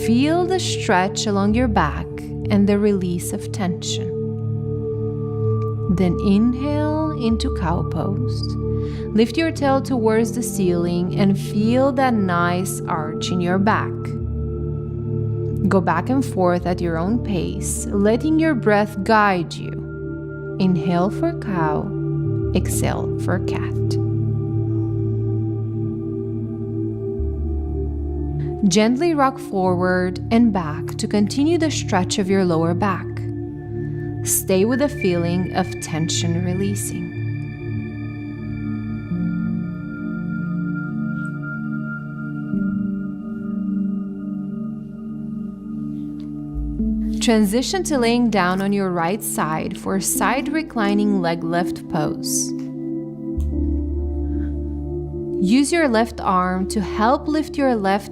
Feel the stretch along your back and the release of tension. Then inhale into cow pose. Lift your tail towards the ceiling and feel that nice arch in your back. Go back and forth at your own pace, letting your breath guide you. Inhale for cow, exhale for cat. Gently rock forward and back to continue the stretch of your lower back. Stay with the feeling of tension releasing. Transition to laying down on your right side for side reclining leg lift pose. Use your left arm to help lift your left